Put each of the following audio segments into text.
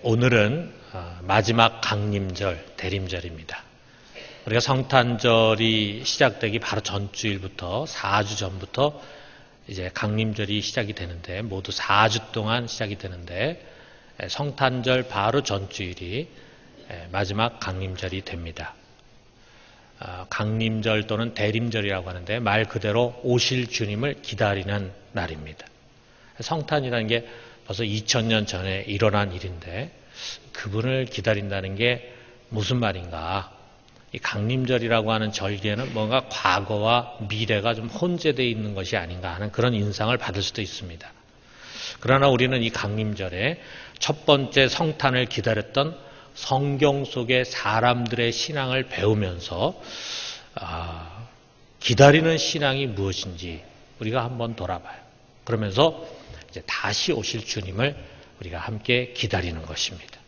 오늘은 마지막 강림절, 대림절입니다. 우리가 성탄절이 시작되기 바로 전주일부터 4주 전부터 이제 강림절이 시작이 되는데 모두 4주 동안 시작이 되는데 성탄절 바로 전주일이 마지막 강림절이 됩니다. 강림절 또는 대림절이라고 하는데 말 그대로 오실 주님을 기다리는 날입니다. 성탄이라는 게 벌써 2000년 전에 일어난 일인데 그분을 기다린다는 게 무슨 말인가? 이 강림절이라고 하는 절기에는 뭔가 과거와 미래가 좀 혼재되어 있는 것이 아닌가 하는 그런 인상을 받을 수도 있습니다. 그러나 우리는 이 강림절에 첫 번째 성탄을 기다렸던 성경 속의 사람들의 신앙을 배우면서 기다리는 신앙이 무엇인지 우리가 한번 돌아봐요. 그러면서 이제 다시 오실 주님을 우리가 함께 기다리는 것입니다.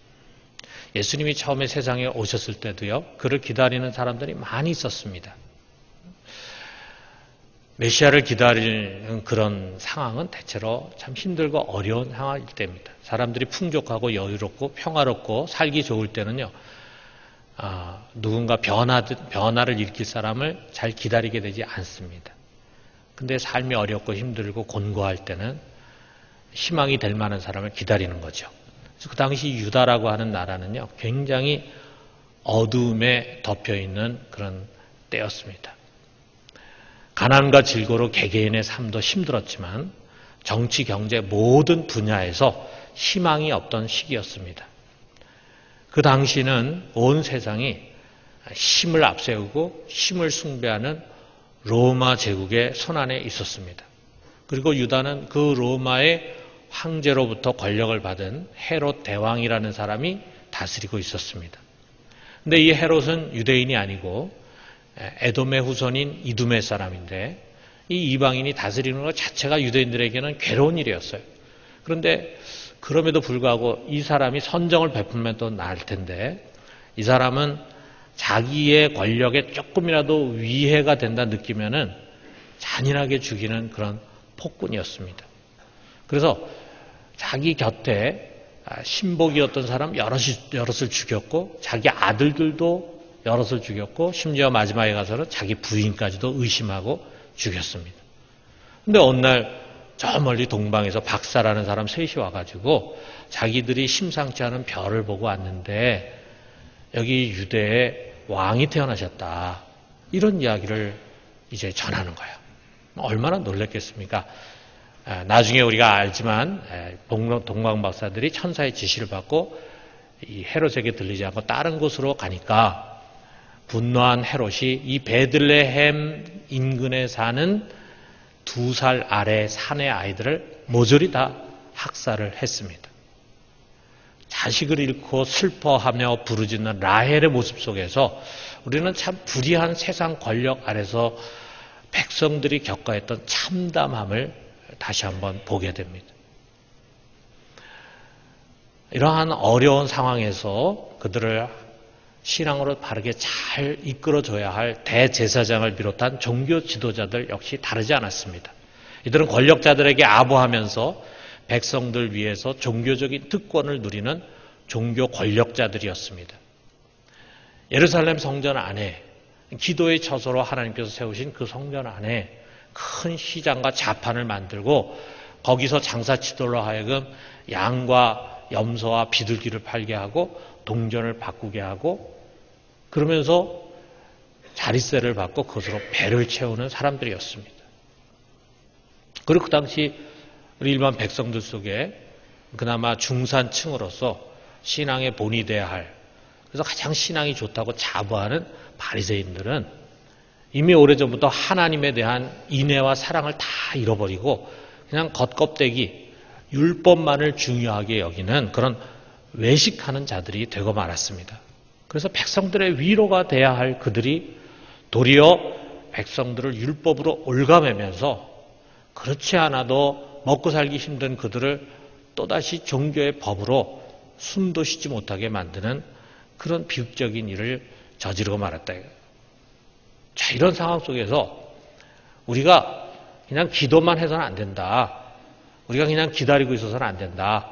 예수님이 처음에 세상에 오셨을 때도요, 그를 기다리는 사람들이 많이 있었습니다. 메시아를 기다리는 그런 상황은 대체로 참 힘들고 어려운 상황일 때입니다. 사람들이 풍족하고 여유롭고 평화롭고 살기 좋을 때는요, 누군가 변화를 일으킬 사람을 잘 기다리게 되지 않습니다. 근데 삶이 어렵고 힘들고 곤고할 때는 희망이 될 만한 사람을 기다리는 거죠. 그래서 그 당시 유다라고 하는 나라는요, 굉장히 어두움에 덮여있는 그런 때였습니다. 가난과 질고로 개개인의 삶도 힘들었지만 정치, 경제 모든 분야에서 희망이 없던 시기였습니다. 그 당시는 온 세상이 힘을 앞세우고 힘을 숭배하는 로마 제국의 손안에 있었습니다. 그리고 유다는 그 로마의 황제로부터 권력을 받은 헤롯 대왕이라는 사람이 다스리고 있었습니다. 근데 이 헤롯은 유대인이 아니고 에돔의 후손인 이두메 사람인데 이 이방인이 다스리는 것 자체가 유대인들에게는 괴로운 일이었어요. 그런데 그럼에도 불구하고 이 사람이 선정을 베풀면 또 나을 텐데 이 사람은 자기의 권력에 조금이라도 위해가 된다 느끼면은 잔인하게 죽이는 그런 폭군이었습니다. 그래서 자기 곁에 신복이었던 사람 여럿을 죽였고 자기 아들들도 여럿을 죽였고 심지어 마지막에 가서는 자기 부인까지도 의심하고 죽였습니다. 근데 어느 날 저 멀리 동방에서 박사라는 사람 셋이 와가지고 자기들이 심상치 않은 별을 보고 왔는데 여기 유대에 왕이 태어나셨다. 이런 이야기를 이제 전하는 거예요. 얼마나 놀랐겠습니까? 나중에 우리가 알지만 동방 박사들이 천사의 지시를 받고 이 헤롯에게 들리지 않고 다른 곳으로 가니까 분노한 헤롯이 이 베들레헴 인근에 사는 2살 아래 산의 아이들을 모조리 다 학살을 했습니다. 자식을 잃고 슬퍼하며 부르짖는 라헬의 모습 속에서 우리는 참 불의한 세상 권력 아래서 백성들이 겪어야 했던 참담함을 다시 한번 보게 됩니다. 이러한 어려운 상황에서 그들을 신앙으로 바르게 잘 이끌어줘야 할 대제사장을 비롯한 종교 지도자들 역시 다르지 않았습니다. 이들은 권력자들에게 아부하면서 백성들 위해서 종교적인 특권을 누리는 종교 권력자들이었습니다. 예루살렘 성전 안에 기도의 처소로 하나님께서 세우신 그 성전 안에 큰 시장과 자판을 만들고 거기서 장사치돌로 하여금 양과 염소와 비둘기를 팔게 하고 동전을 바꾸게 하고 그러면서 자릿세를 받고 그것으로 배를 채우는 사람들이었습니다. 그리고 그 당시 우리 일반 백성들 속에 그나마 중산층으로서 신앙의 본이 돼야 할 그래서 가장 신앙이 좋다고 자부하는 바리새인들은 이미 오래전부터 하나님에 대한 인애와 사랑을 다 잃어버리고 그냥 겉껍데기 율법만을 중요하게 여기는 그런 외식하는 자들이 되고 말았습니다. 그래서 백성들의 위로가 돼야 할 그들이 도리어 백성들을 율법으로 올가매면서 그렇지 않아도 먹고 살기 힘든 그들을 또다시 종교의 법으로 숨도 쉬지 못하게 만드는 그런 비극적인 일을 저지르고 말았다. 자, 이런 상황 속에서 우리가 그냥 기도만 해서는 안 된다. 우리가 그냥 기다리고 있어서는 안 된다.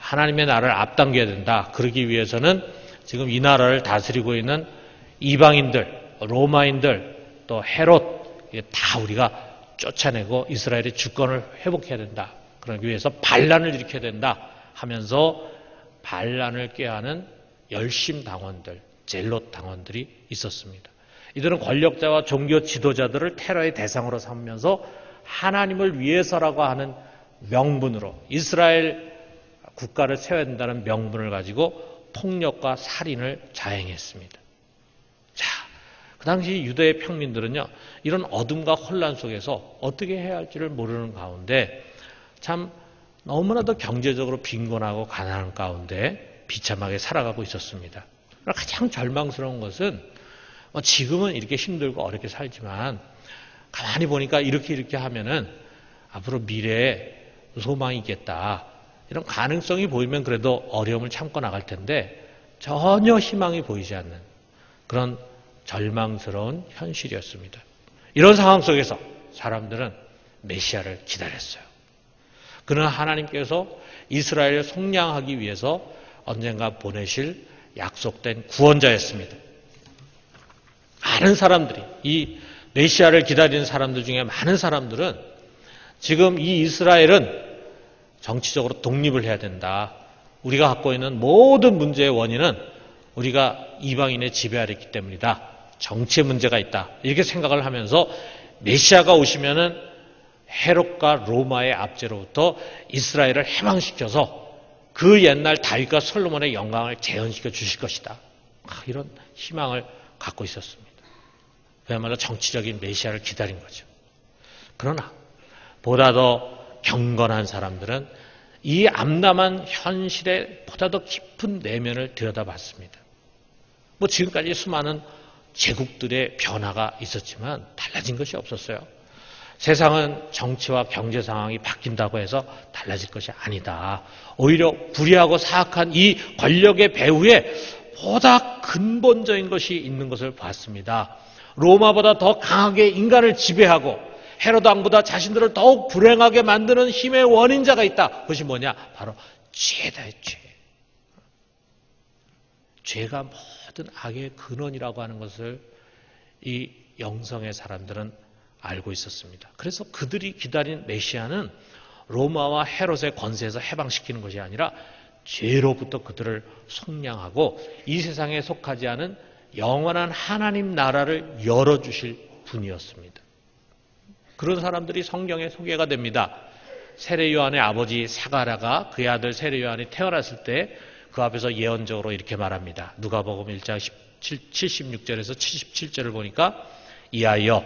하나님의 나라를 앞당겨야 된다. 그러기 위해서는 지금 이 나라를 다스리고 있는 이방인들, 로마인들, 또 헤롯, 이게 다 우리가 쫓아내고 이스라엘의 주권을 회복해야 된다. 그러기 위해서 반란을 일으켜야 된다 하면서 반란을 꾀하는 열심 당원들, 젤롯 당원들이 있었습니다. 이들은 권력자와 종교 지도자들을 테러의 대상으로 삼으면서 하나님을 위해서라고 하는 명분으로 이스라엘 국가를 세워야 된다는 명분을 가지고 폭력과 살인을 자행했습니다. 자, 그 당시 유대의 평민들은요, 이런 어둠과 혼란 속에서 어떻게 해야 할지를 모르는 가운데 참 너무나도 경제적으로 빈곤하고 가난한 가운데 비참하게 살아가고 있었습니다. 가장 절망스러운 것은 지금은 이렇게 힘들고 어렵게 살지만 가만히 보니까 이렇게 하면은 앞으로 미래에 소망이 있겠다. 이런 가능성이 보이면 그래도 어려움을 참고 나갈 텐데 전혀 희망이 보이지 않는 그런 절망스러운 현실이었습니다. 이런 상황 속에서 사람들은 메시아를 기다렸어요. 그는 하나님께서 이스라엘을 속량하기 위해서 언젠가 보내실 약속된 구원자였습니다. 많은 사람들이, 이 메시아를 기다리는 사람들 중에 많은 사람들은 지금 이 이스라엘은 정치적으로 독립을 해야 된다. 우리가 갖고 있는 모든 문제의 원인은 우리가 이방인의 지배 아래 있기 때문이다. 정치의 문제가 있다. 이렇게 생각을 하면서 메시아가 오시면은 헤롯과 로마의 압제로부터 이스라엘을 해방시켜서 그 옛날 다윗과 솔로몬의 영광을 재현시켜 주실 것이다. 이런 희망을 갖고 있었습니다. 그야말로 정치적인 메시아를 기다린 거죠. 그러나 보다 더 경건한 사람들은 이 암담한 현실에 보다 더 깊은 내면을 들여다봤습니다. 지금까지 수많은 제국들의 변화가 있었지만 달라진 것이 없었어요. 세상은 정치와 경제 상황이 바뀐다고 해서 달라질 것이 아니다. 오히려 불의하고 사악한 이 권력의 배후에 보다 근본적인 것이 있는 것을 봤습니다. 로마보다 더 강하게 인간을 지배하고 헤롯 왕보다 자신들을 더욱 불행하게 만드는 힘의 원인자가 있다. 그것이 뭐냐? 바로 죄다, 죄. 죄가 모든 악의 근원이라고 하는 것을 이 영성의 사람들은 알고 있었습니다. 그래서 그들이 기다린 메시아는 로마와 헤롯의 권세에서 해방시키는 것이 아니라 죄로부터 그들을 속량하고 이 세상에 속하지 않은 영원한 하나님 나라를 열어주실 분이었습니다. 그런 사람들이 성경에 소개가 됩니다. 세례 요한의 아버지 사가랴가 그의 아들 세례 요한이 태어났을 때 그 앞에서 예언적으로 이렇게 말합니다. 누가복음 1장 76절에서 77절을 보니까 이하여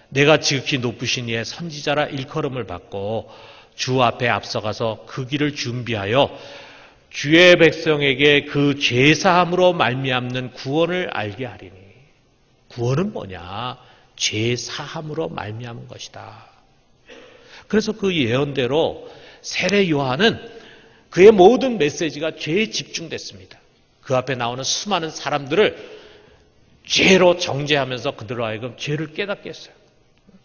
내가 지극히 높으신 이의 선지자라 일컬음을 받고 주 앞에 앞서가서 그 길을 준비하여 주의 백성에게 그 죄사함으로 말미암는 구원을 알게 하리니. 구원은 뭐냐? 죄사함으로 말미암은 것이다. 그래서 그 예언대로 세례 요한은 그의 모든 메시지가 죄에 집중됐습니다. 그 앞에 나오는 수많은 사람들을 죄로 정죄하면서 그들로 하여금 죄를 깨닫게 했어요.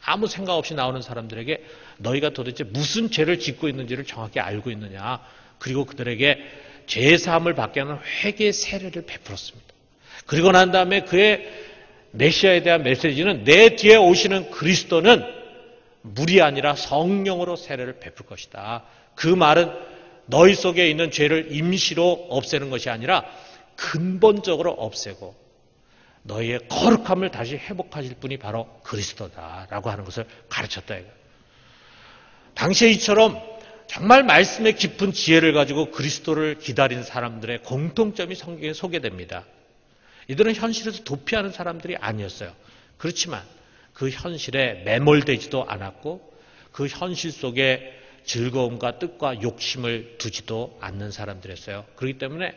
아무 생각 없이 나오는 사람들에게 너희가 도대체 무슨 죄를 짓고 있는지를 정확히 알고 있느냐. 그리고 그들에게 죄사함을 받게 하는 회개 세례를 베풀었습니다. 그리고 난 다음에 그의 메시아에 대한 메시지는 내 뒤에 오시는 그리스도는 물이 아니라 성령으로 세례를 베풀 것이다. 그 말은 너희 속에 있는 죄를 임시로 없애는 것이 아니라 근본적으로 없애고 너희의 거룩함을 다시 회복하실 분이 바로 그리스도다라고 하는 것을 가르쳤다. 당시에 이처럼 정말 말씀의 깊은 지혜를 가지고 그리스도를 기다린 사람들의 공통점이 성경에 소개됩니다. 이들은 현실에서 도피하는 사람들이 아니었어요. 그렇지만 그 현실에 매몰되지도 않았고 그 현실 속에 즐거움과 뜻과 욕심을 두지도 않는 사람들이었어요. 그렇기 때문에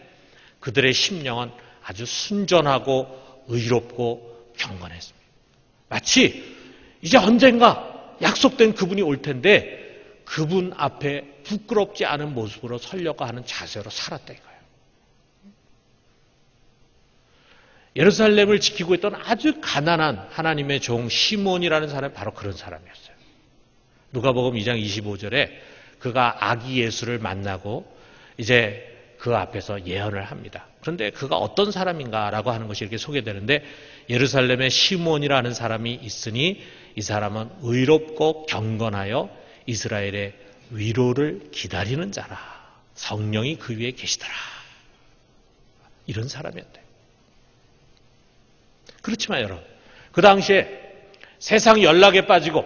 그들의 심령은 아주 순전하고 의롭고 경건했습니다. 마치 이제 언젠가 약속된 그분이 올 텐데 그분 앞에 부끄럽지 않은 모습으로 서려고 하는 자세로 살았다 이거예요. 예루살렘을 지키고 있던 아주 가난한 하나님의 종 시몬이라는 사람이 바로 그런 사람이었어요. 누가복음 2장 25절에 그가 아기 예수를 만나고 이제 그 앞에서 예언을 합니다. 그런데 그가 어떤 사람인가라고 하는 것이 이렇게 소개되는데 예루살렘에 시몬이라는 사람이 있으니 이 사람은 의롭고 경건하여 이스라엘의 위로를 기다리는 자라. 성령이 그 위에 계시더라. 이런 사람이었대요. 그렇지만 여러분, 그 당시에 세상 연락에 빠지고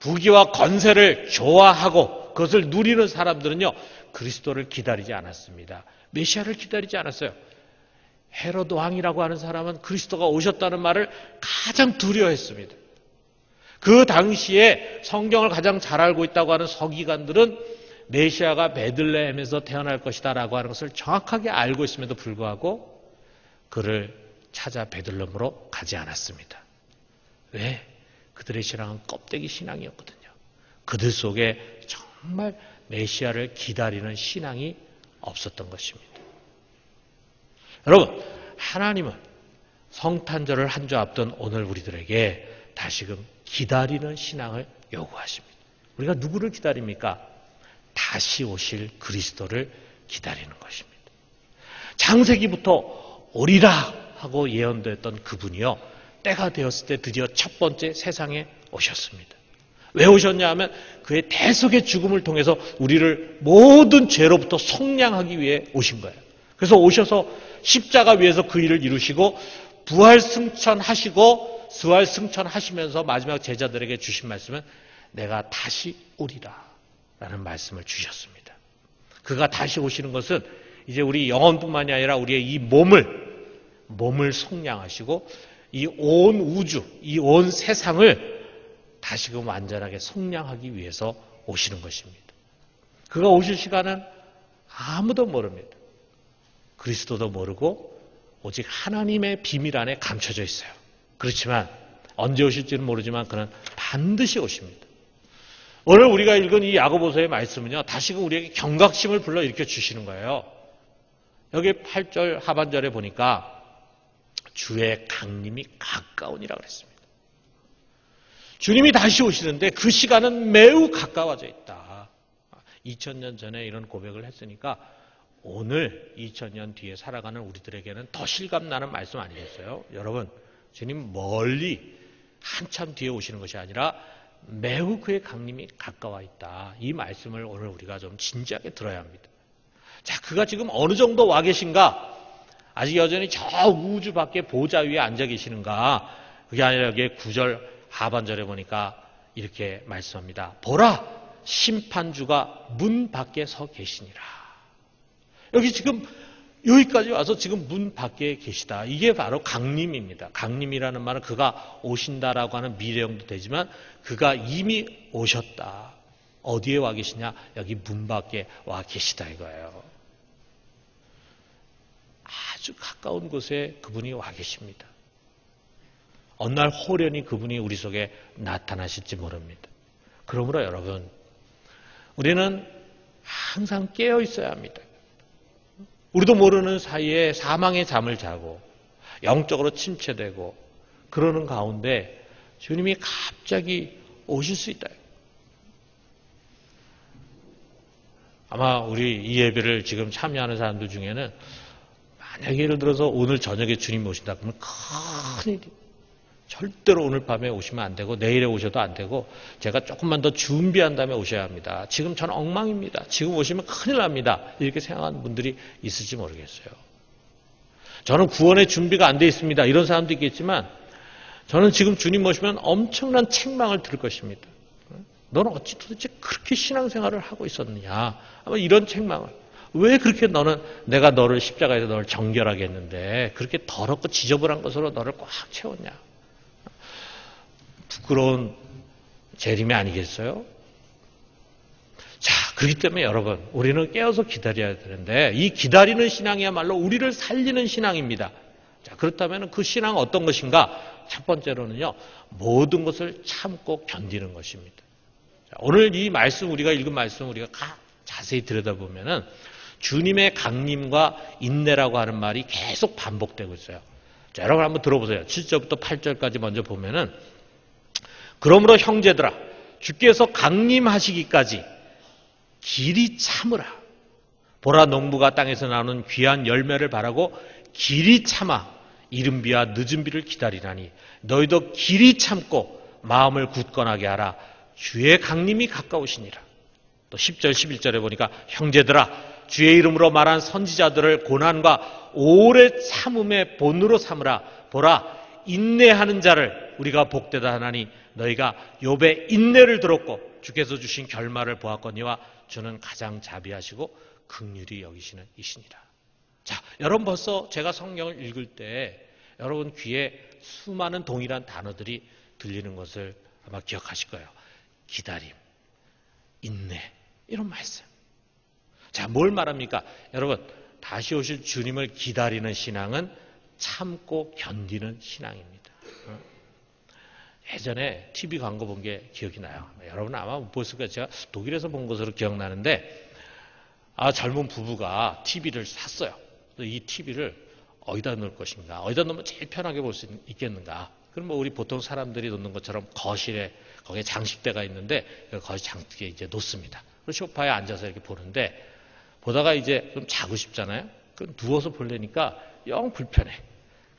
부귀와 건세를 좋아하고 그것을 누리는 사람들은요, 그리스도를 기다리지 않았습니다. 메시아를 기다리지 않았어요. 헤로드 왕이라고 하는 사람은 그리스도가 오셨다는 말을 가장 두려워했습니다. 그 당시에 성경을 가장 잘 알고 있다고 하는 서기관들은 메시아가 베들레헴에서 태어날 것이다 라고 하는 것을 정확하게 알고 있음에도 불구하고 그를 찾아 베들레헴으로 가지 않았습니다. 왜? 그들의 신앙은 껍데기 신앙이었거든요. 그들 속에 정말 메시아를 기다리는 신앙이 없었던 것입니다. 여러분, 하나님은 성탄절을 한 주 앞둔 오늘 우리들에게 다시금 기다리는 신앙을 요구하십니다. 우리가 누구를 기다립니까? 다시 오실 그리스도를 기다리는 것입니다. 창세기부터 오리라 하고 예언됐던 그분이요, 때가 되었을 때 드디어 첫 번째 세상에 오셨습니다. 왜 오셨냐 하면 그의 대속의 죽음을 통해서 우리를 모든 죄로부터 속량하기 위해 오신 거예요. 그래서 오셔서 십자가 위에서 그 일을 이루시고 부활 승천하시고 수활 승천하시면서 마지막 제자들에게 주신 말씀은 내가 다시 오리라 라는 말씀을 주셨습니다. 그가 다시 오시는 것은 이제 우리 영혼뿐만이 아니라 우리의 이 몸을 속량하시고 이 온 우주, 이 온 세상을 다시금 완전하게 속량하기 위해서 오시는 것입니다. 그가 오실 시간은 아무도 모릅니다. 그리스도도 모르고 오직 하나님의 비밀 안에 감춰져 있어요. 그렇지만 언제 오실지는 모르지만 그는 반드시 오십니다. 오늘 우리가 읽은 이 야고보서의 말씀은요, 다시금 우리에게 경각심을 불러일으켜 주시는 거예요. 여기 8절 하반절에 보니까 주의 강림이 가까우니라고 그랬습니다. 주님이 다시 오시는데 그 시간은 매우 가까워져 있다. 2000년 전에 이런 고백을 했으니까 오늘 2000년 뒤에 살아가는 우리들에게는 더 실감나는 말씀 아니겠어요? 여러분, 주님 멀리 한참 뒤에 오시는 것이 아니라 매우 그의 강림이 가까워 있다. 이 말씀을 오늘 우리가 좀 진지하게 들어야 합니다. 자, 그가 지금 어느 정도 와 계신가? 아직 여전히 저 우주 밖에 보좌 위에 앉아 계시는가? 그게 아니라 여기 9절 하반절에 보니까 이렇게 말씀합니다. 보라, 심판주가 문 밖에 서 계시니라. 여기 지금 여기까지 와서 지금 문 밖에 계시다. 이게 바로 강림입니다. 강림이라는 말은 그가 오신다라고 하는 미래형도 되지만 그가 이미 오셨다. 어디에 와 계시냐? 여기 문 밖에 와 계시다 이거예요. 아주 가까운 곳에 그분이 와 계십니다. 어느 날 호련히 그분이 우리 속에 나타나실지 모릅니다. 그러므로 여러분, 우리는 항상 깨어 있어야 합니다. 우리도 모르는 사이에 사망의 잠을 자고 영적으로 침체되고 그러는 가운데 주님이 갑자기 오실 수 있다. 아마 우리 이 예배를 지금 참여하는 사람들 중에는 만약에 예를 들어서 오늘 저녁에 주님 오신다 그러면 큰일이, 절대로 오늘 밤에 오시면 안 되고 내일에 오셔도 안 되고 제가 조금만 더 준비한 다음에 오셔야 합니다. 지금 저는 엉망입니다. 지금 오시면 큰일 납니다. 이렇게 생각하는 분들이 있을지 모르겠어요. 저는 구원의 준비가 안 돼 있습니다. 이런 사람도 있겠지만 저는 지금 주님 오시면 엄청난 책망을 들을 것입니다. 너는 어찌 도대체 그렇게 신앙생활을 하고 있었느냐. 아마 이런 책망을. 왜 그렇게 너는 내가 너를 십자가에서 너를 정결하게 했는데 그렇게 더럽고 지저분한 것으로 너를 꽉 채웠냐. 부끄러운 재림이 아니겠어요? 자, 그렇기 때문에 여러분, 우리는 깨어서 기다려야 되는데 이 기다리는 신앙이야말로 우리를 살리는 신앙입니다. 자, 그렇다면 그 신앙은 어떤 것인가? 첫 번째로는요, 모든 것을 참고 견디는 것입니다. 자, 오늘 이 말씀, 우리가 읽은 말씀 우리가 자세히 들여다보면은 주님의 강림과 인내라고 하는 말이 계속 반복되고 있어요. 자, 여러분 한번 들어보세요. 7절부터 8절까지 먼저 보면은 그러므로 형제들아, 주께서 강림하시기까지 길이 참으라. 보라, 농부가 땅에서 나오는 귀한 열매를 바라고 길이 참아 이른 비와 늦은 비를 기다리나니 너희도 길이 참고 마음을 굳건하게 하라. 주의 강림이 가까우시니라. 또 10절 11절에 보니까 형제들아 주의 이름으로 말한 선지자들을 고난과 오래 참음의 본으로 삼으라. 보라 인내하는 자를 우리가 복되다 하나니 너희가 욥의 인내를 들었고 주께서 주신 결말을 보았거니와 주는 가장 자비하시고 긍휼히 여기시는 이시니라. 자, 여러분 벌써 제가 성경을 읽을 때 여러분 귀에 수많은 동일한 단어들이 들리는 것을 아마 기억하실 거예요. 기다림, 인내, 이런 말씀. 자, 뭘 말합니까? 여러분, 다시 오실 주님을 기다리는 신앙은 참고 견디는 신앙입니다. 예전에 TV 광고 본 게 기억이 나요. 여러분 아마 못 보셨을 거예요. 제가 독일에서 본 것으로 기억나는데 젊은 부부가 TV를 샀어요. 이 TV를 어디다 넣을 것인가? 어디다 넣으면 제일 편하게 볼 수 있겠는가? 그럼 우리 보통 사람들이 놓는 것처럼 거실에 거기에 장식대가 있는데 거실 장식대에 이제 놓습니다. 그리고 소파에 앉아서 이렇게 보는데 보다가 이제 좀 자고 싶잖아요. 그럼 누워서 보려니까 영 불편해.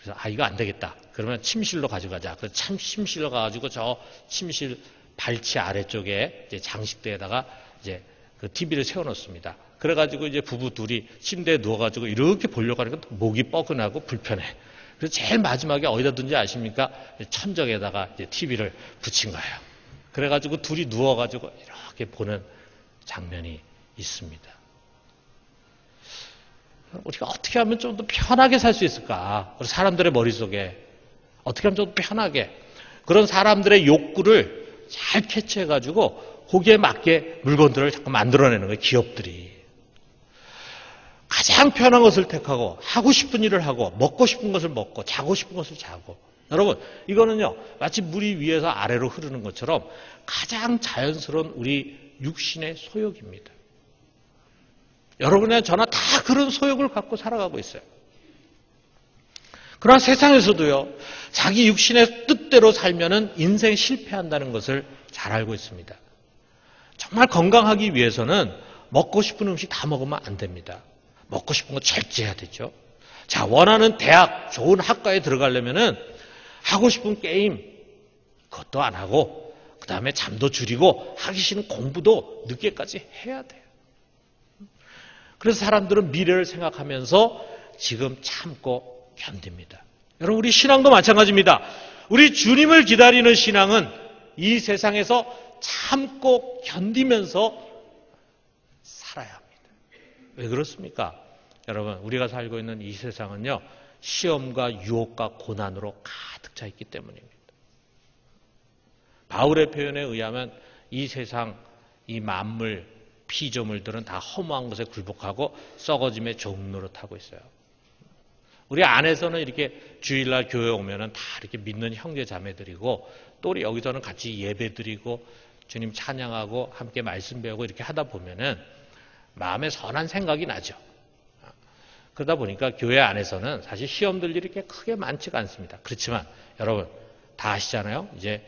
그래서 이거 안 되겠다. 그러면 침실로 가져가자. 그래서 침실로 가가지고 저 침실 발치 아래쪽에 이제 장식대에다가 이제 그 TV를 세워놓습니다. 그래가지고 이제 부부 둘이 침대에 누워가지고 이렇게 보려고 하니까 목이 뻐근하고 불편해. 그래서 제일 마지막에 어디다 둔지 아십니까? 천정에다가 이제 TV를 붙인 거예요. 그래가지고 둘이 누워가지고 이렇게 보는 장면이 있습니다. 우리가 어떻게 하면 좀 더 편하게 살 수 있을까? 사람들의 머릿속에 어떻게 하면 좀 더 편하게 그런 사람들의 욕구를 잘 캐치해가지고 거기에 맞게 물건들을 자꾸 만들어내는 거예요. 기업들이. 가장 편한 것을 택하고 하고 싶은 일을 하고 먹고 싶은 것을 먹고 자고 싶은 것을 자고. 여러분 이거는요 마치 물이 위에서 아래로 흐르는 것처럼 가장 자연스러운 우리 육신의 소욕입니다. 여러분이나 저나 다 그런 소욕을 갖고 살아가고 있어요. 그러나 세상에서도요 자기 육신의 뜻대로 살면은 인생 실패한다는 것을 잘 알고 있습니다. 정말 건강하기 위해서는 먹고 싶은 음식 다 먹으면 안 됩니다. 먹고 싶은 거 절제해야 되죠. 자, 원하는 대학, 좋은 학과에 들어가려면은 하고 싶은 게임 그것도 안 하고 그 다음에 잠도 줄이고 하기 싫은 공부도 늦게까지 해야 돼요. 그래서 사람들은 미래를 생각하면서 지금 참고 견딥니다. 여러분 우리 신앙도 마찬가지입니다. 우리 주님을 기다리는 신앙은 이 세상에서 참고 견디면서 살아야 합니다. 왜 그렇습니까? 여러분 우리가 살고 있는 이 세상은요 시험과 유혹과 고난으로 가득 차 있기 때문입니다. 바울의 표현에 의하면 이 세상 이 만물 피조물들은 다 허무한 것에 굴복하고 썩어짐의 종로로 타고 있어요. 우리 안에서는 이렇게 주일날 교회 오면은 다 이렇게 믿는 형제 자매들이고 또 우리 여기서는 같이 예배 드리고 주님 찬양하고 함께 말씀 배우고 이렇게 하다 보면은 마음에 선한 생각이 나죠. 그러다 보니까 교회 안에서는 사실 시험들 일이 이렇게 크게 많지가 않습니다. 그렇지만 여러분 다 아시잖아요. 이제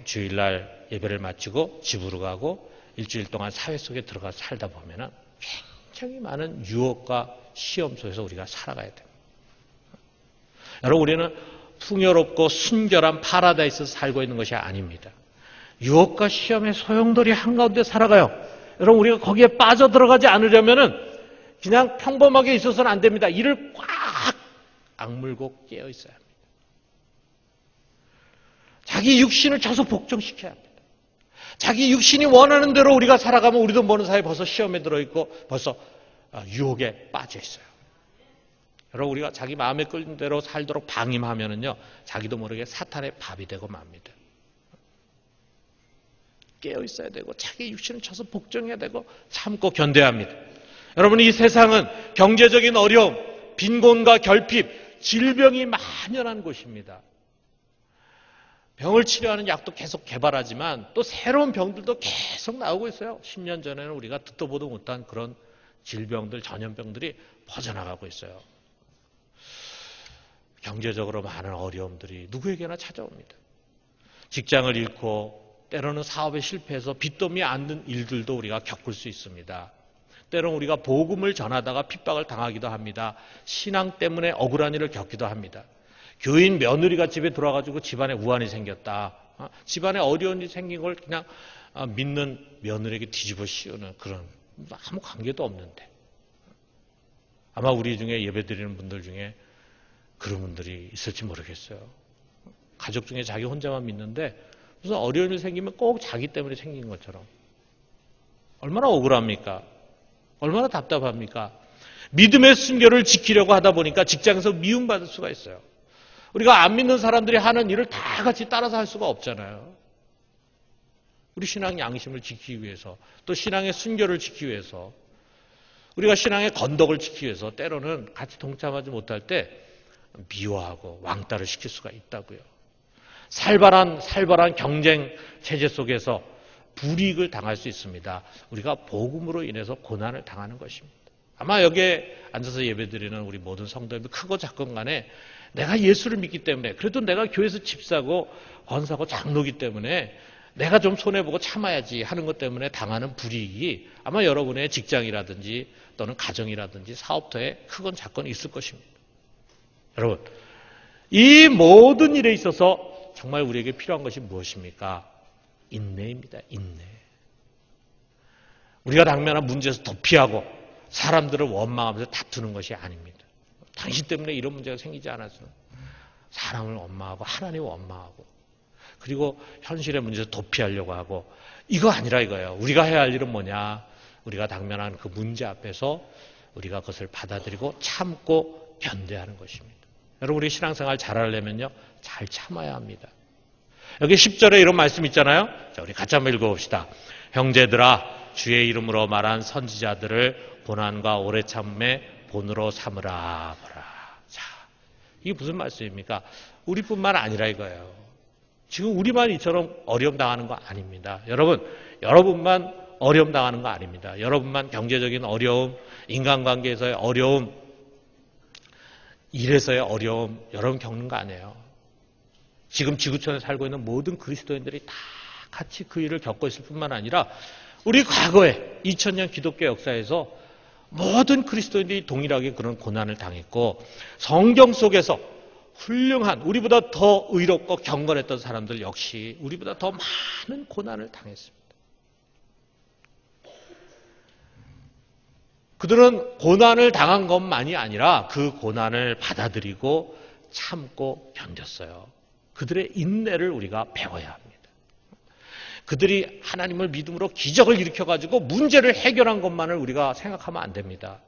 주일날 예배를 마치고 집으로 가고 일주일 동안 사회 속에 들어가 살다 보면은 굉장히 많은 유혹과 시험 속에서 우리가 살아가야 돼요. 여러분 우리는 풍요롭고 순결한 파라다이스에서 살고 있는 것이 아닙니다. 유혹과 시험의 소용돌이 한가운데 살아가요. 여러분 우리가 거기에 빠져들어가지 않으려면은 그냥 평범하게 있어서는 안 됩니다. 이를 꽉 악물고 깨어 있어야 합니다. 자기 육신을 쳐서 복종시켜야 합니다. 자기 육신이 원하는 대로 우리가 살아가면 우리도 모르는 사이에 벌써 시험에 들어있고 벌써 유혹에 빠져 있어요. 여러분 우리가 자기 마음에 끌린 대로 살도록 방임하면은요 자기도 모르게 사탄의 밥이 되고 맙니다. 깨어 있어야 되고 자기 육신을 쳐서 복종해야 되고 참고 견뎌야 합니다. 여러분 이 세상은 경제적인 어려움, 빈곤과 결핍, 질병이 만연한 곳입니다. 병을 치료하는 약도 계속 개발하지만 또 새로운 병들도 계속 나오고 있어요. 10년 전에는 우리가 듣도 보도 못한 그런 질병들, 전염병들이 퍼져나가고 있어요. 경제적으로 많은 어려움들이 누구에게나 찾아옵니다. 직장을 잃고 때로는 사업에 실패해서 빚더미에 앉는 일들도 우리가 겪을 수 있습니다. 때론 우리가 복음을 전하다가 핍박을 당하기도 합니다. 신앙 때문에 억울한 일을 겪기도 합니다. 교인 며느리가 집에 들어와가지고 집안에 우환이 생겼다. 집안에 어려운 일이 생긴 걸 그냥 믿는 며느리에게 뒤집어 씌우는 그런, 아무 관계도 없는데. 아마 우리 중에 예배드리는 분들 중에 그런 분들이 있을지 모르겠어요. 가족 중에 자기 혼자만 믿는데 무슨 어려운 일 생기면 꼭 자기 때문에 생긴 것처럼. 얼마나 억울합니까? 얼마나 답답합니까? 믿음의 순결을 지키려고 하다 보니까 직장에서 미움받을 수가 있어요. 우리가 안 믿는 사람들이 하는 일을 다 같이 따라서 할 수가 없잖아요. 우리 신앙 양심을 지키기 위해서, 또 신앙의 순결을 지키기 위해서, 우리가 신앙의 건덕을 지키기 위해서 때로는 같이 동참하지 못할 때 미워하고 왕따를 시킬 수가 있다고요. 살벌한 경쟁 체제 속에서 불이익을 당할 수 있습니다. 우리가 복음으로 인해서 고난을 당하는 것입니다. 아마 여기에 앉아서 예배드리는 우리 모든 성도님들 크고 작건 간에 내가 예수를 믿기 때문에, 그래도 내가 교회에서 집사고 권사고 장로기 때문에 내가 좀 손해보고 참아야지 하는 것 때문에 당하는 불이익이 아마 여러분의 직장이라든지 또는 가정이라든지 사업터에 크건 작건 있을 것입니다. 여러분, 이 모든 일에 있어서 정말 우리에게 필요한 것이 무엇입니까? 인내입니다. 인내. 우리가 당면한 문제에서 도피하고 사람들을 원망하면서 다투는 것이 아닙니다. 당신 때문에 이런 문제가 생기지 않아서 사람을 원망하고 하나님을 원망하고 그리고 현실의 문제에서 도피하려고 하고, 이거 아니라 이거예요. 우리가 해야 할 일은 뭐냐? 우리가 당면한 그 문제 앞에서 우리가 그것을 받아들이고 참고 견뎌하는 것입니다. 여러분, 우리 신앙생활 잘하려면요, 잘 참아야 합니다. 여기 10절에 이런 말씀 있잖아요. 자, 우리 같이 한번 읽어봅시다. 형제들아, 주의 이름으로 말한 선지자들을 고난과 오래 참음의 본으로 삼으라. 자, 이게 무슨 말씀입니까? 우리뿐만 아니라 이거예요. 지금 우리만 이처럼 어려움 당하는 거 아닙니다. 여러분만 어려움 당하는 거 아닙니다. 여러분만 경제적인 어려움, 인간관계에서의 어려움, 일에서의 어려움, 여러분 겪는 거 아니에요. 지금 지구촌에 살고 있는 모든 그리스도인들이 다 같이 그 일을 겪고 있을 뿐만 아니라 우리 과거에 2000년 기독교 역사에서 모든 그리스도인들이 동일하게 그런 고난을 당했고, 성경 속에서 훌륭한, 우리보다 더 의롭고 경건했던 사람들 역시 우리보다 더 많은 고난을 당했습니다. 그들은 고난을 당한 것만이 아니라 그 고난을 받아들이고 참고 견뎠어요. 그들의 인내를 우리가 배워야 합니다. 그들이 하나님을 믿음으로 기적을 일으켜가지고 문제를 해결한 것만을 우리가 생각하면 안 됩니다.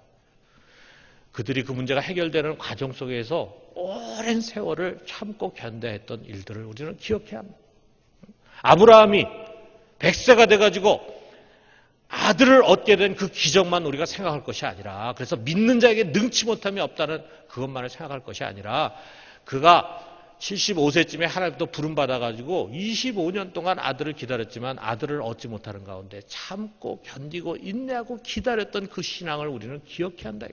그들이 그 문제가 해결되는 과정 속에서 오랜 세월을 참고 견뎌했던 일들을 우리는 기억해야 합니다. 아브라함이 100세가 돼가지고 아들을 얻게 된 그 기적만 우리가 생각할 것이 아니라, 그래서 믿는 자에게 능치 못함이 없다는 그것만을 생각할 것이 아니라, 그가 75세쯤에 하나님부터 부름받아가지고 25년 동안 아들을 기다렸지만 아들을 얻지 못하는 가운데 참고 견디고 인내하고 기다렸던 그 신앙을 우리는 기억해야 한다.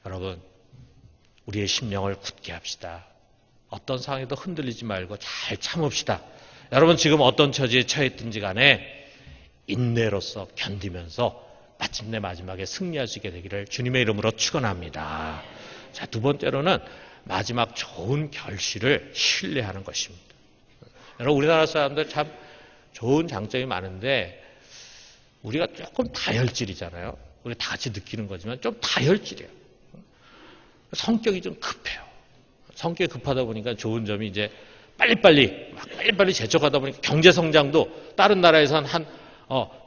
여러분, 우리의 심령을 굳게 합시다. 어떤 상황에도 흔들리지 말고 잘 참읍시다. 여러분, 지금 어떤 처지에 처했든지 간에 인내로서 견디면서 마침내 마지막에 승리할 수 있게 되기를 주님의 이름으로 축원합니다. 자, 두 번째로는 마지막 좋은 결실을 신뢰하는 것입니다. 여러분, 우리나라 사람들 참 좋은 장점이 많은데 우리가 조금 다혈질이잖아요. 우리 다 같이 느끼는 거지만 좀 다혈질이에요. 성격이 좀 급해요. 성격이 급하다 보니까 좋은 점이 이제 빨리빨리 재촉하다 보니까 경제 성장도 다른 나라에서는 한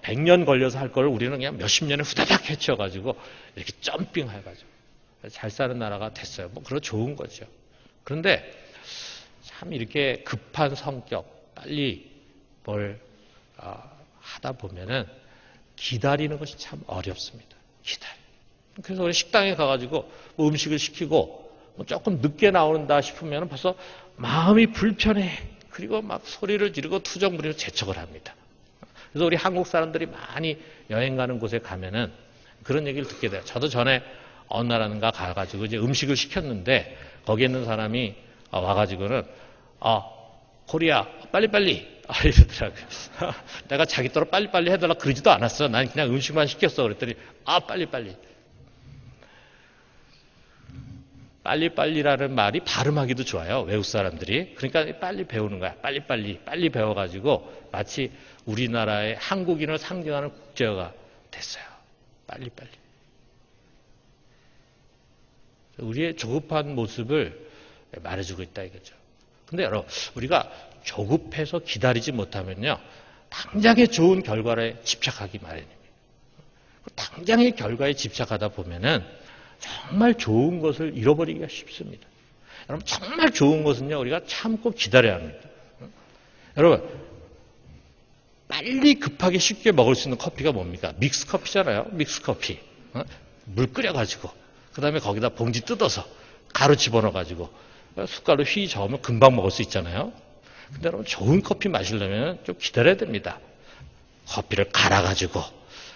100년 걸려서 할 걸 우리는 그냥 몇십 년에 후다닥 해쳐가지고 이렇게 점핑해가지고 잘 사는 나라가 됐어요. 뭐 그런 좋은 거죠. 그런데 참 이렇게 급한 성격, 빨리 뭘 하다 보면은 기다리는 것이 참 어렵습니다. 그래서 우리 식당에 가가지고 뭐 음식을 시키고 뭐 조금 늦게 나온다 싶으면 벌써 마음이 불편해. 그리고 막 소리를 지르고 투정 부리고 재촉을 합니다. 그래서 우리 한국 사람들이 많이 여행 가는 곳에 가면은 그런 얘기를 듣게 돼요. 저도 전에 어느 나라인가 가가지고 이제 음식을 시켰는데 거기에 있는 사람이 와가지고는 코리아 빨리빨리 이러더라고요. 내가 자기대로 빨리빨리 해달라 그러지도 않았어. 난 그냥 음식만 시켰어. 그랬더니, 빨리빨리. 빨리빨리라는 말이 발음하기도 좋아요. 외국 사람들이. 그러니까 빨리 배우는 거야. 빨리 배워가지고 마치 우리나라의 한국인을 상징하는 국제어가 됐어요. 빨리빨리. 우리의 조급한 모습을 말해주고 있다 이거죠. 근데 여러분, 우리가 조급해서 기다리지 못하면요, 당장의 좋은 결과에 집착하기 마련입니다. 당장의 결과에 집착하다 보면은 정말 좋은 것을 잃어버리기가 쉽습니다. 여러분, 정말 좋은 것은요, 우리가 참고 기다려야 합니다. 여러분, 빨리 급하게 쉽게 먹을 수 있는 커피가 뭡니까? 믹스 커피잖아요. 믹스 커피. 물 끓여가지고, 그 다음에 거기다 봉지 뜯어서 가루 집어넣어가지고 숟갈로 휘 저으면 금방 먹을 수 있잖아요. 근데 여러분, 좋은 커피 마시려면 좀 기다려야 됩니다. 커피를 갈아가지고,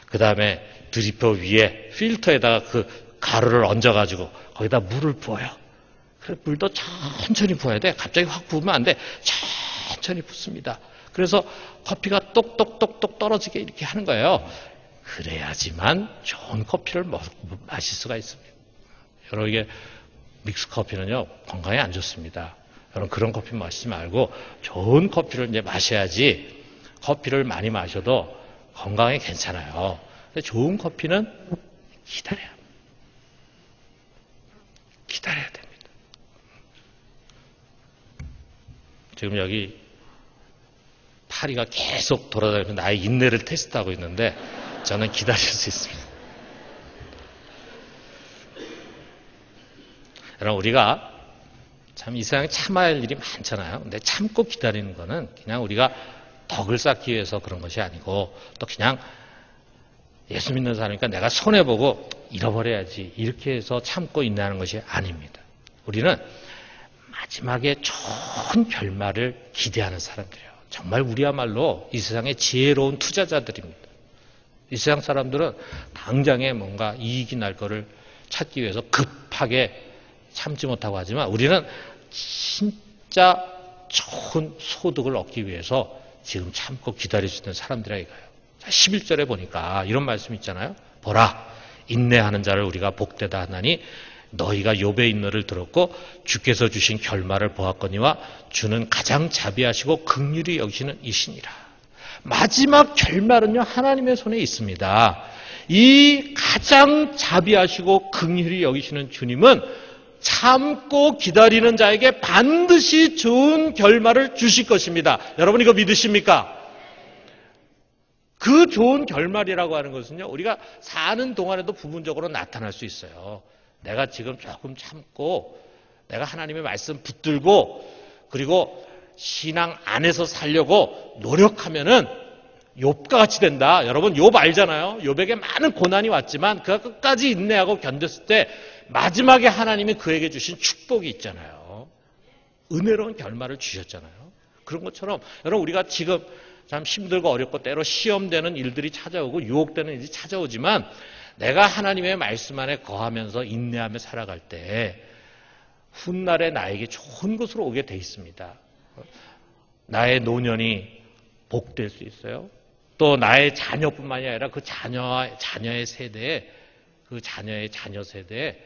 그 다음에 드리퍼 위에 필터에다가 그 가루를 얹어가지고 거기다 물을 부어요. 그래서 물도 천천히 부어야 돼. 갑자기 확 부으면 안 돼. 천천히 붓습니다. 그래서 커피가 똑똑똑똑 떨어지게 이렇게 하는 거예요. 그래야지만 좋은 커피를 마실 수가 있습니다. 여러분, 이게 믹스 커피는요, 건강에 안 좋습니다. 여러분, 그런 커피 마시지 말고 좋은 커피를 이제 마셔야지. 커피를 많이 마셔도 건강에 괜찮아요. 근데 좋은 커피는 기다려야 합니다. 기다려야 됩니다. 지금 여기 파리가 계속 돌아다니면서 나의 인내를 테스트하고 있는데 저는 기다릴 수 있습니다. 여러분, 우리가 참 이 세상에 참아야 할 일이 많잖아요. 근데 참고 기다리는 거는 그냥 우리가 덕을 쌓기 위해서 그런 것이 아니고, 또 그냥 예수 믿는 사람이니까 내가 손해보고 잃어버려야지 이렇게 해서 참고 인내하는 것이 아닙니다. 우리는 마지막에 좋은 결말을 기대하는 사람들이에요. 정말 우리야말로 이 세상의 지혜로운 투자자들입니다. 이 세상 사람들은 당장에 뭔가 이익이 날 거를 찾기 위해서 급하게 참지 못하고 하지만, 우리는 진짜 좋은 소득을 얻기 위해서 지금 참고 기다릴 수 있는 사람들이라 이거예요. 11절에 보니까 이런 말씀이 있잖아요. 보라, 인내하는 자를 우리가 복되다 하나니 너희가 욥의 인내를 들었고 주께서 주신 결말을 보았거니와 주는 가장 자비하시고 긍휼히 여기시는 이시니라. 마지막 결말은요, 하나님의 손에 있습니다. 이 가장 자비하시고 긍휼히 여기시는 주님은 참고 기다리는 자에게 반드시 좋은 결말을 주실 것입니다. 여러분, 이거 믿으십니까? 그 좋은 결말이라고 하는 것은요, 우리가 사는 동안에도 부분적으로 나타날 수 있어요. 내가 지금 조금 참고, 내가 하나님의 말씀 붙들고, 그리고 신앙 안에서 살려고 노력하면은 욥과 같이 된다. 여러분, 욥 알잖아요. 욥에게 많은 고난이 왔지만 그가 끝까지 인내하고 견뎠을 때 마지막에 하나님이 그에게 주신 축복이 있잖아요. 은혜로운 결말을 주셨잖아요. 그런 것처럼 여러분, 우리가 지금 참 힘들고 어렵고 때로 시험되는 일들이 찾아오고 유혹되는 일이 찾아오지만, 내가 하나님의 말씀 안에 거하면서 인내하며 살아갈 때 훗날에 나에게 좋은 것으로 오게 돼 있습니다. 나의 노년이 복될 수 있어요. 또 나의 자녀뿐만이 아니라 그 자녀의 세대에, 그 자녀의 자녀 세대에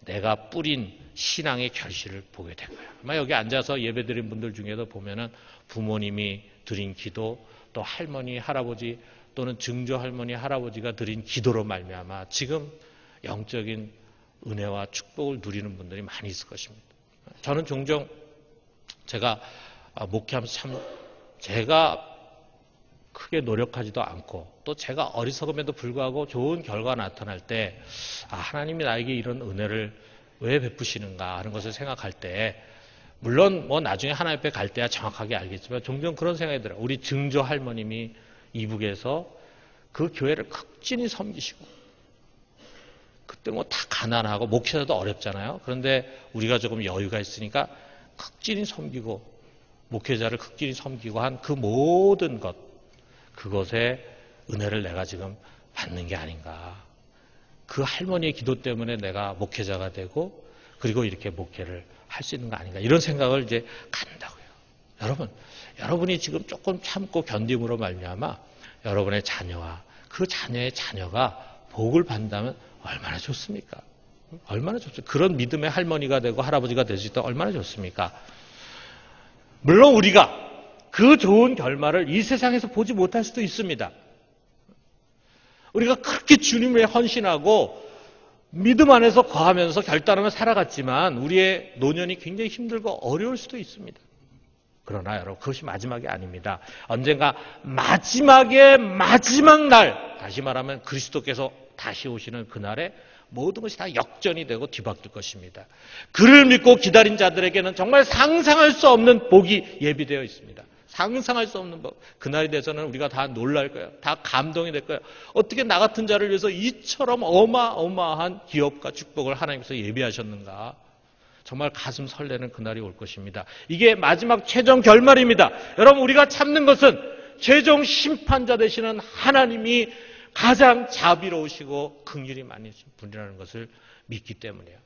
내가 뿌린 신앙의 결실을 보게 된 거예요. 아마 여기 앉아서 예배드린 분들 중에도 보면은 부모님이 드린 기도, 또 할머니, 할아버지 또는 증조 할머니, 할아버지가 드린 기도로 말미암아 지금 영적인 은혜와 축복을 누리는 분들이 많이 있을 것입니다. 저는 종종 제가 목회하면서 참 제가 크게 노력하지도 않고, 또 제가 어리석음에도 불구하고 좋은 결과가 나타날 때, 하나님이 나에게 이런 은혜를 왜 베푸시는가 하는 것을 생각할 때, 물론 뭐 나중에 하나님 앞에 갈 때야 정확하게 알겠지만 종종 그런 생각이 들어요. 우리 증조 할머님이 이북에서 그 교회를 극진히 섬기시고, 그때 뭐 다 가난하고 목회자도 어렵잖아요. 그런데 우리가 조금 여유가 있으니까 극진히 섬기고, 목회자를 극진히 섬기고 한 그 모든 것, 그것의 은혜를 내가 지금 받는 게 아닌가. 그 할머니의 기도 때문에 내가 목회자가 되고, 그리고 이렇게 목회를 할 수 있는 거 아닌가. 이런 생각을 이제 갖는다고요. 여러분이 지금 조금 참고 견딤으로 말미암아 여러분의 자녀와 그 자녀의 자녀가 복을 받는다면 얼마나 좋습니까? 얼마나 좋습니까? 그런 믿음의 할머니가 되고 할아버지가 될 수 있다면 얼마나 좋습니까? 물론 우리가 그 좋은 결말을 이 세상에서 보지 못할 수도 있습니다. 우리가 그렇게 주님에 헌신하고 믿음 안에서 거하면서 결단하며 살아갔지만 우리의 노년이 굉장히 힘들고 어려울 수도 있습니다. 그러나 여러분, 그것이 마지막이 아닙니다. 언젠가 마지막의 마지막 날, 다시 말하면 그리스도께서 다시 오시는 그날에 모든 것이 다 역전이 되고 뒤바뀔 것입니다. 그를 믿고 기다린 자들에게는 정말 상상할 수 없는 복이 예비되어 있습니다. 상상할 수 없는 복. 그날이 돼서는 우리가 다 놀랄 거예요. 다 감동이 될 거예요. 어떻게 나 같은 자를 위해서 이처럼 어마어마한 기업과 축복을 하나님께서 예비하셨는가. 정말 가슴 설레는 그날이 올 것입니다. 이게 마지막 최종 결말입니다. 여러분, 우리가 참는 것은 최종 심판자 되시는 하나님이 가장 자비로우시고 긍휼이 많으신 분이라는 것을 믿기 때문이에요.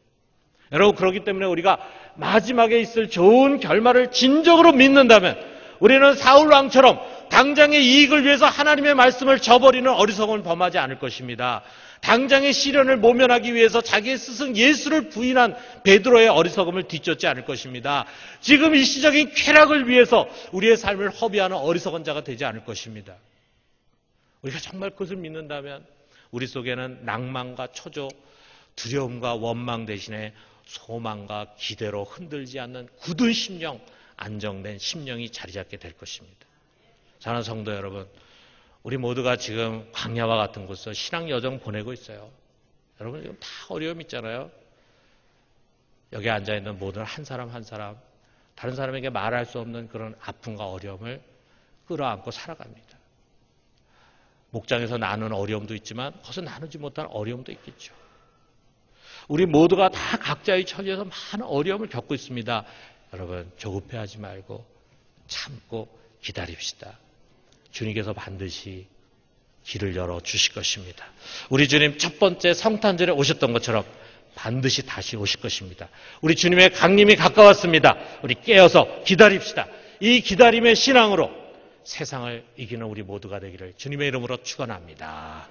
여러분, 그렇기 때문에 우리가 마지막에 있을 좋은 결말을 진정으로 믿는다면 우리는 사울 왕처럼 당장의 이익을 위해서 하나님의 말씀을 저버리는 어리석음을 범하지 않을 것입니다. 당장의 시련을 모면하기 위해서 자기의 스승 예수를 부인한 베드로의 어리석음을 뒤쫓지 않을 것입니다. 지금 일시적인 쾌락을 위해서 우리의 삶을 허비하는 어리석은 자가 되지 않을 것입니다. 우리가 정말 그것을 믿는다면 우리 속에는 낭만과 초조, 두려움과 원망 대신에 소망과 기대로 흔들지 않는 굳은 심령, 안정된 심령이 자리 잡게 될 것입니다. 사랑하는 성도 여러분, 우리 모두가 지금 광야와 같은 곳에서 신앙 여정 보내고 있어요. 여러분, 지금 다 어려움 있잖아요. 여기 앉아있는 모든 한 사람 한 사람, 다른 사람에게 말할 수 없는 그런 아픔과 어려움을 끌어안고 살아갑니다. 목장에서 나누는 어려움도 있지만 거기서 나누지 못한 어려움도 있겠죠. 우리 모두가 다 각자의 처지에서 많은 어려움을 겪고 있습니다. 여러분, 조급해하지 말고 참고 기다립시다. 주님께서 반드시 길을 열어주실 것입니다. 우리 주님 첫 번째 성탄절에 오셨던 것처럼 반드시 다시 오실 것입니다. 우리 주님의 강림이 가까웠습니다. 우리 깨어서 기다립시다. 이 기다림의 신앙으로 세상을 이기는 우리 모두가 되기를 주님의 이름으로 축원합니다.